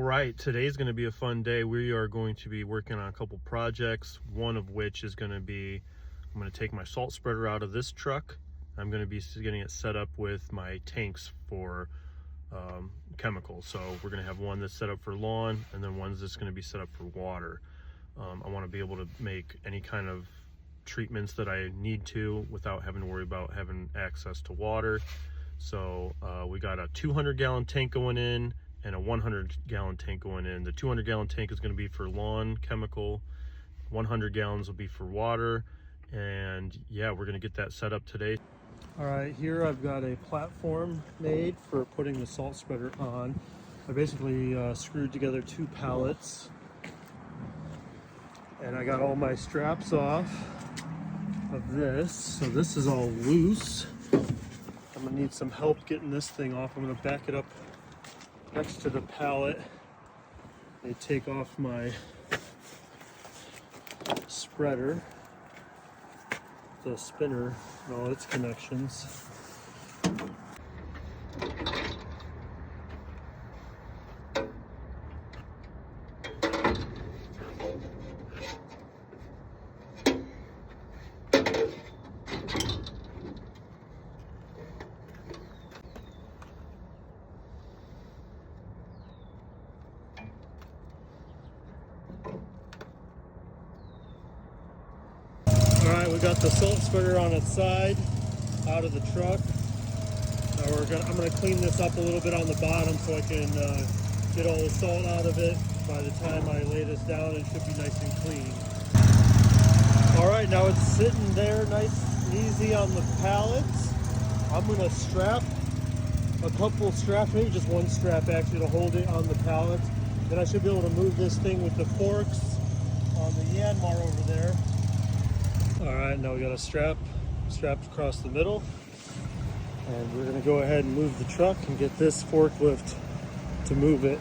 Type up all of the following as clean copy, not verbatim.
right, today's going to be a fun day. We are going to be working on a couple projects, one of which is going to be, I'm going to take my salt spreader out of this truck. I'm going to be getting it set up with my tanks for chemicals. So we're going to have one that's set up for lawn, and then one's that's going to be set up for water. I want to be able to make any kind of treatments that I need to without having to worry about having access to water. So we got a 200-gallon tank going in and a 100-gallon tank going in. The 200-gallon tank is going to be for lawn chemical, 100 gallons will be for water, and yeah, we're going to get that set up today. All right, here I've got a platform made for putting the salt spreader on. I basically screwed together 2 pallets, and I got all my straps off of this, so this is all loose. I'm gonna need some help getting this thing off. I'm gonna back it up next to the pallet and take off my spreader, the spinner, and all its connections. Alright, we got the salt spreader on its side, out of the truck. Now I'm going to clean this up a little bit on the bottom so I can get all the salt out of it. By the time I lay this down, it should be nice and clean. Alright, now it's sitting there nice and easy on the pallets. I'm going to strap a couple straps, maybe just one strap actually, to hold it on the pallet. Then I should be able to move this thing with the forks on the Yanmar over there. All right, now we got a strap across the middle, and we're gonna go ahead and move the truck and get this forklift to move it.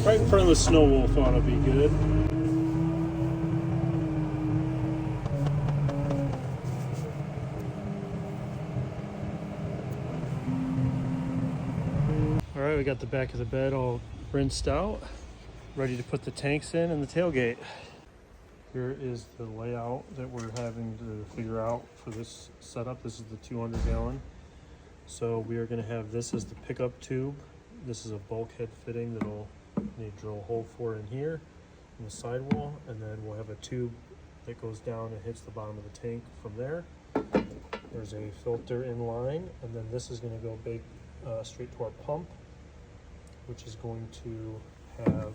Right in front of the snow wolf ought to be good. All right, we got the back of the bed all rinsed out, ready to put the tanks in and the tailgate. Here is the layout that we're having to figure out for this setup. This is the 200-gallon. So we are going to have this as the pickup tube. This is a bulkhead fitting that'll need to drill a hole for in here in the sidewall, and then we'll have a tube that goes down and hits the bottom of the tank from there. There's a filter in line, and then this is going to go straight to our pump, which is going to have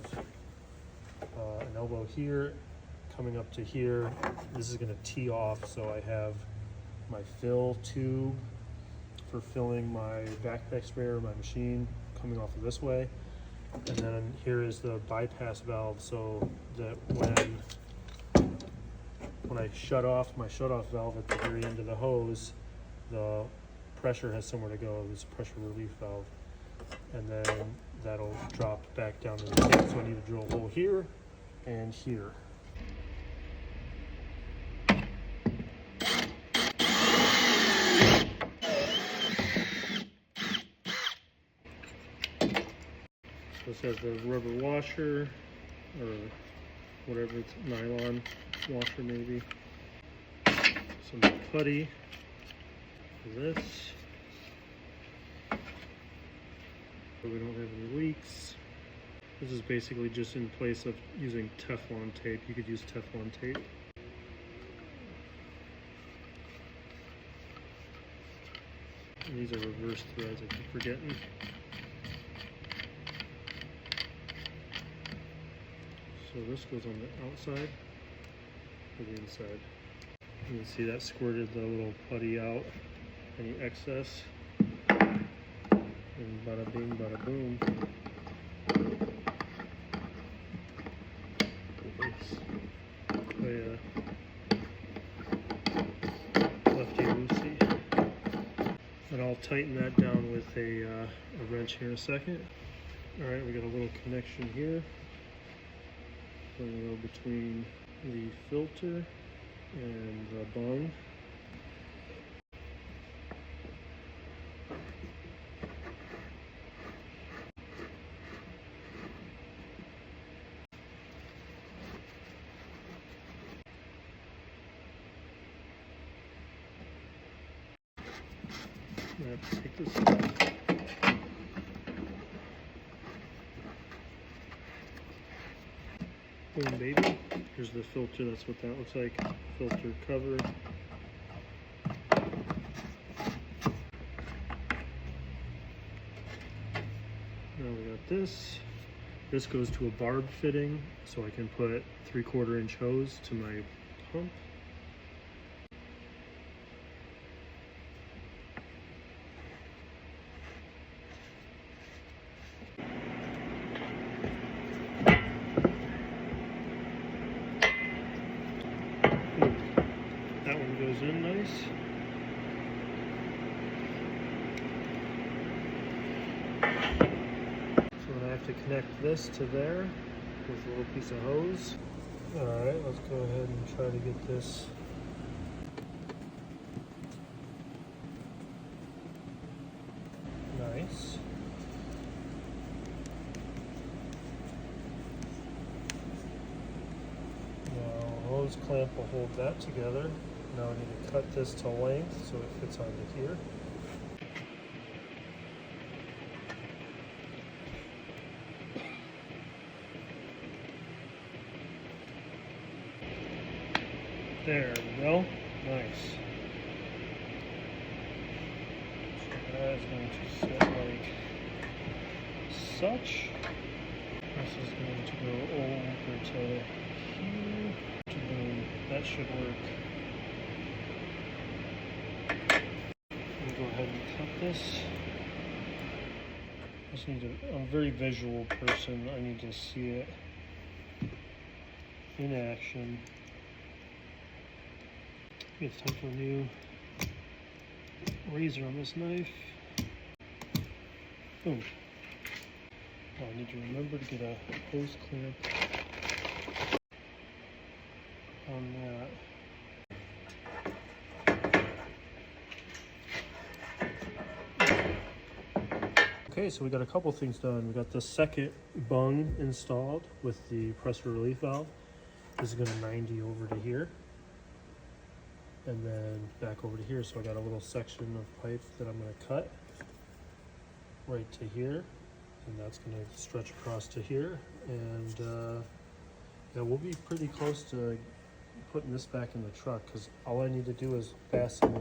an elbow here coming up to here. This is going to tee off, so I have my fill tube for filling my backpack sprayer, my machine, coming off of this way. And then here is the bypass valve, so that when I shut off my shutoff valve at the very end of the hose, the pressure has somewhere to go. This pressure relief valve, and then that'll drop back down to the tank. So I need to drill a hole here and here. This has the rubber washer, or whatever, it's nylon washer maybe. Some putty for this, so we don't have any leaks. This is basically just in place of using Teflon tape. You could use Teflon tape. And these are reverse threads, I keep forgetting. So this goes on the outside or the inside. You can see that squirted the little putty out, any excess. And And bada bing, bada boom. Lefty loosey. And I'll tighten that down with a wrench here in a second. All right, we got a little connection here. Going to go between the filter and the bung. I have to take this off. Boom, baby. Here's the filter. That's what that looks like. Filter cover. Now we got this. This goes to a barb fitting, so I can put 3/4 inch hose to my pump. That one goes in nice. So then I have to connect this to there with a little piece of hose. Alright, let's go ahead and try to get this nice. Now, hose clamp will hold that together. Now I need to cut this to length so it fits onto here. There we go. Nice. So that is going to sit like such. This is going to go over to here. Boom. That should work. Go ahead and cut this. Just need to, I'm a very visual person. I need to see it in action. It's time for a new razor on this knife. Boom. Now I need to remember to get a hose clamp on that. Okay, so we got a couple things done. We got the second bung installed with the pressure relief valve. This is going to 90 over to here and then back over to here. So I got a little section of pipe that I'm going to cut right to here, and that's going to stretch across to here. And yeah, we'll be pretty close to putting this back in the truck because all I need to do is fasten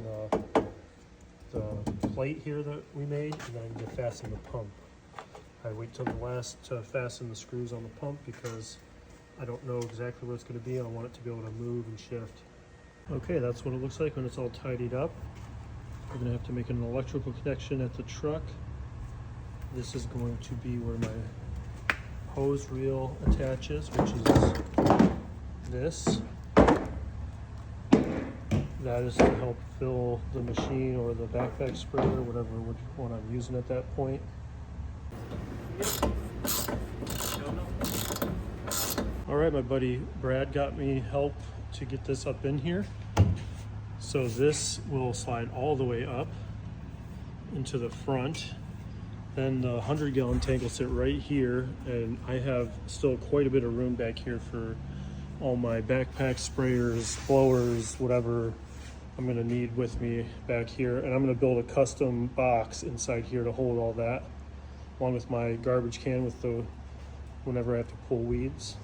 the plate here that we made, and then I need to fasten the pump. I wait till the last to fasten the screws on the pump because I don't know exactly what it's going to be. I want it to be able to move and shift. Okay, that's what it looks like when it's all tidied up. We're going to have to make an electrical connection at the truck. This is going to be where my hose reel attaches, which is this. That is to help fill the machine or the backpack sprayer, whatever which one I'm using at that point. All right, my buddy Brad got me help to get this up in here. So this will slide all the way up into the front. Then the 100-gallon tank will sit right here, and I have still quite a bit of room back here for all my backpack sprayers, blowers, whatever I'm gonna need with me back here. And I'm gonna build a custom box inside here to hold all that, along with my garbage can with the, whenever I have to pull weeds.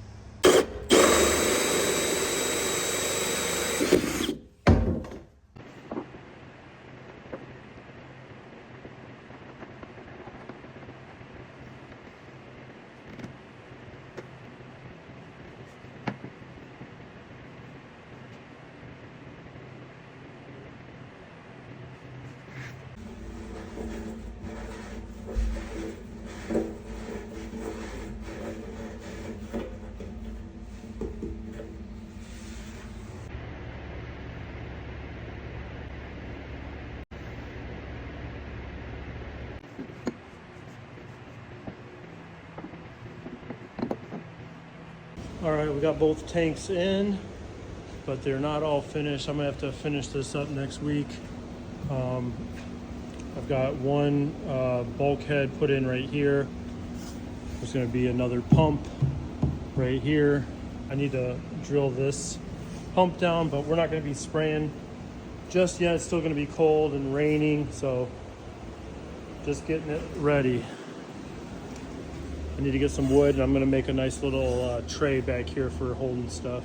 All right, we got both tanks in, but they're not all finished. I'm gonna have to finish this up next week. I've got one bulkhead put in right here. There's gonna be another pump right here. I need to drill this pump down, but we're not gonna be spraying just yet. It's still gonna be cold and raining, so just getting it ready. I need to get some wood, and I'm gonna make a nice little tray back here for holding stuff.